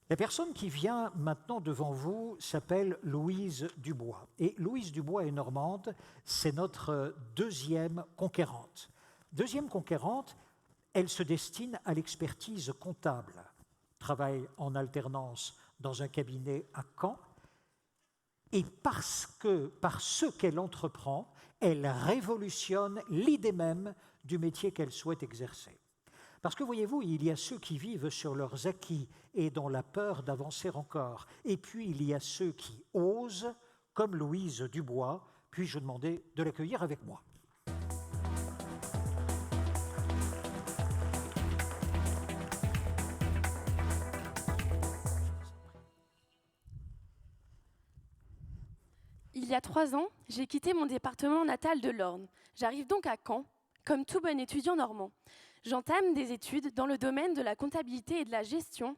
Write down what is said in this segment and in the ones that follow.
La personne qui vient maintenant devant vous s'appelle Louise Dubois. Et Louise Dubois est normande, c'est notre deuxième conquérante. Deuxième conquérante, elle se destine à l'expertise comptable. Travaille en alternance dans un cabinet à Caen. Et par ce qu'elle entreprend, elle révolutionne l'idée même du métier qu'elle souhaite exercer. Parce que, voyez-vous, il y a ceux qui vivent sur leurs acquis et dans la peur d'avancer encore. Et puis, il y a ceux qui osent, comme Louise Dubois. Puis-je demander de l'accueillir avec moi? Il y a 3 ans, j'ai quitté mon département natal de l'Orne. J'arrive donc à Caen, comme tout bon étudiant normand. J'entame des études dans le domaine de la comptabilité et de la gestion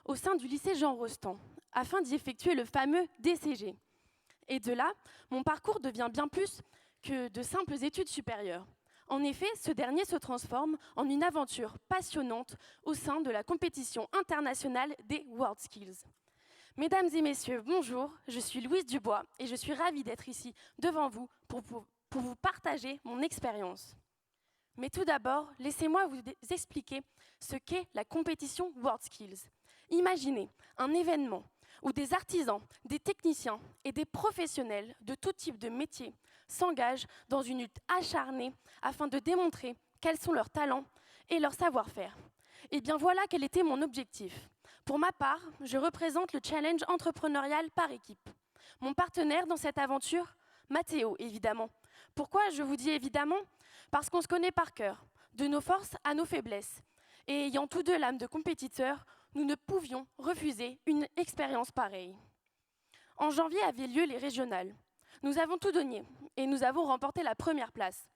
au sein du lycée Jean Rostand, afin d'y effectuer le fameux DCG. Et de là, mon parcours devient bien plus que de simples études supérieures. En effet, ce dernier se transforme en une aventure passionnante au sein de la compétition internationale des WorldSkills. Mesdames et messieurs, bonjour, je suis Louise Dubois et je suis ravie d'être ici devant vous pour vous partager mon expérience. Mais tout d'abord, laissez-moi vous expliquer ce qu'est la compétition WorldSkills. Imaginez un événement où des artisans, des techniciens et des professionnels de tout type de métier s'engagent dans une lutte acharnée afin de démontrer quels sont leurs talents et leur savoir-faire. Et bien voilà quel était mon objectif. Pour ma part, je représente le challenge entrepreneurial par équipe. Mon partenaire dans cette aventure, Mathéo, évidemment. Pourquoi je vous dis évidemment? Parce qu'on se connaît par cœur, de nos forces à nos faiblesses. Et ayant tous deux l'âme de compétiteurs, nous ne pouvions refuser une expérience pareille. En janvier avaient lieu les régionales. Nous avons tout donné et nous avons remporté la première place.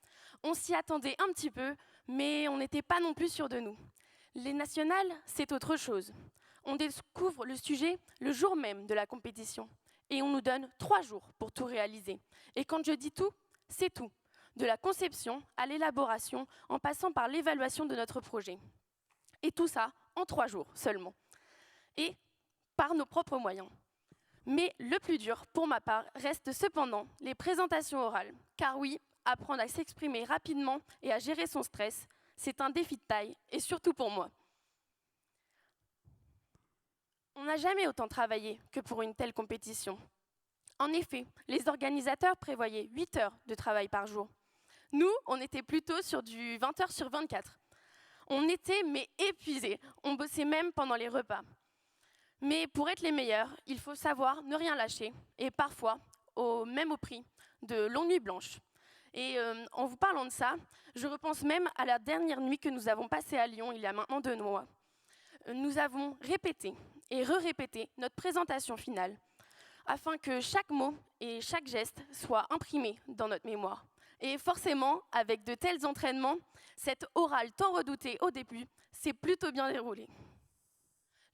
On s'y attendait un petit peu, mais on n'était pas non plus sûr de nous. Les nationales, c'est autre chose. On découvre le sujet le jour même de la compétition. Et on nous donne 3 jours pour tout réaliser. Et quand je dis tout, c'est tout. De la conception à l'élaboration, en passant par l'évaluation de notre projet. Et tout ça en 3 jours seulement. Et par nos propres moyens. Mais le plus dur, pour ma part, reste cependant les présentations orales. Car oui, apprendre à s'exprimer rapidement et à gérer son stress, c'est un défi de taille, et surtout pour moi. On n'a jamais autant travaillé que pour une telle compétition. En effet, les organisateurs prévoyaient 8 heures de travail par jour. Nous, on était plutôt sur du 20 heures sur 24. On était mais épuisés, on bossait même pendant les repas. Mais pour être les meilleurs, il faut savoir ne rien lâcher, et parfois, même au prix de longues nuits blanches. Et en vous parlant de ça, je repense même à la dernière nuit que nous avons passée à Lyon, il y a maintenant 2 mois. Nous avons répété et re-répété notre présentation finale, afin que chaque mot et chaque geste soient imprimés dans notre mémoire. Et forcément, avec de tels entraînements, cette orale tant redoutée au début s'est plutôt bien déroulée.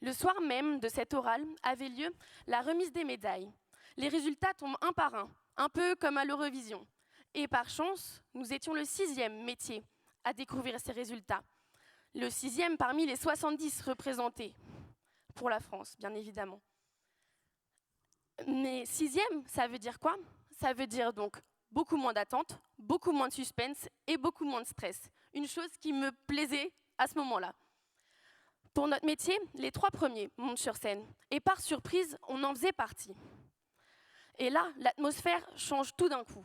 Le soir même de cette orale avait lieu la remise des médailles. Les résultats tombent un par un peu comme à l'Eurovision. Et par chance, nous étions le 6e métier à découvrir ces résultats. Le 6e parmi les 70 représentés pour la France, bien évidemment. Mais 6e, ça veut dire quoi? Ça veut dire donc beaucoup moins d'attente, beaucoup moins de suspense et beaucoup moins de stress. Une chose qui me plaisait à ce moment-là. Pour notre métier, les 3 premiers montent sur scène. Et par surprise, on en faisait partie. Et là, l'atmosphère change tout d'un coup.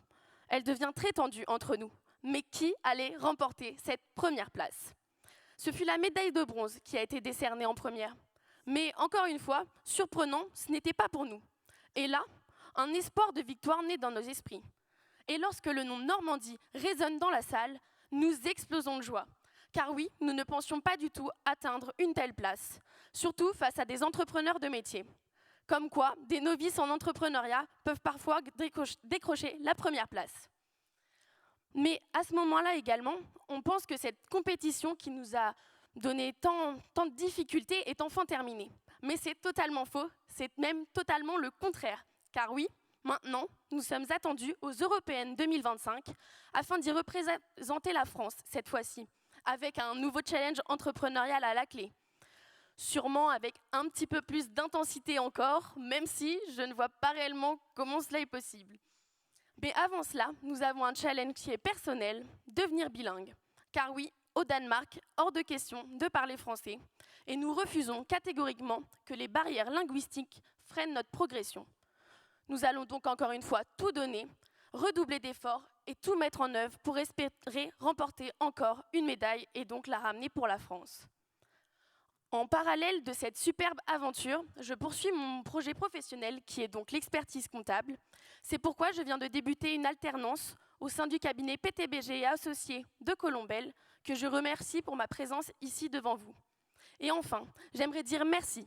Elle devient très tendue entre nous. Mais qui allait remporter cette première place? Ce fut la médaille de bronze qui a été décernée en première. Mais encore une fois, surprenant, ce n'était pas pour nous. Et là, un espoir de victoire naît dans nos esprits. Et lorsque le nom Normandie résonne dans la salle, nous explosons de joie. Car oui, nous ne pensions pas du tout atteindre une telle place, surtout face à des entrepreneurs de métier. Comme quoi, des novices en entrepreneuriat peuvent parfois décrocher la première place. Mais à ce moment-là également, on pense que cette compétition qui nous a donné tant de difficultés est enfin terminée. Mais c'est totalement faux, c'est même totalement le contraire. Car oui, maintenant, nous sommes attendus aux Européennes 2025 afin d'y représenter la France cette fois-ci, avec un nouveau challenge entrepreneurial à la clé. sûrement avec un petit peu plus d'intensité encore, même si je ne vois pas réellement comment cela est possible. Mais avant cela, nous avons un challenge qui est personnel, devenir bilingue. Car oui, au Danemark, hors de question de parler français, et nous refusons catégoriquement que les barrières linguistiques freinent notre progression. Nous allons donc encore une fois tout donner, redoubler d'efforts et tout mettre en œuvre pour espérer remporter encore une médaille et donc la ramener pour la France. En parallèle de cette superbe aventure, je poursuis mon projet professionnel qui est donc l'expertise comptable. C'est pourquoi je viens de débuter une alternance au sein du cabinet PTBG et Associés de Colombelle, que je remercie pour ma présence ici devant vous. Et enfin, j'aimerais dire merci.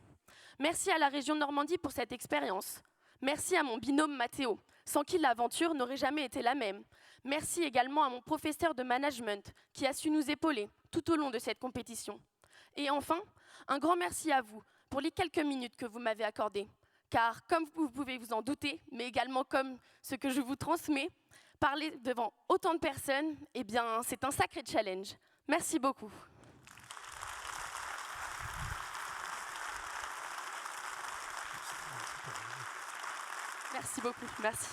Merci à la région Normandie pour cette expérience. Merci à mon binôme Mathéo, sans qui l'aventure n'aurait jamais été la même. Merci également à mon professeur de management qui a su nous épauler tout au long de cette compétition. Et enfin, un grand merci à vous pour les quelques minutes que vous m'avez accordées. Car comme vous pouvez vous en douter, mais également comme ce que je vous transmets, parler devant autant de personnes, eh bien, c'est un sacré challenge. Merci beaucoup. Merci beaucoup. Merci.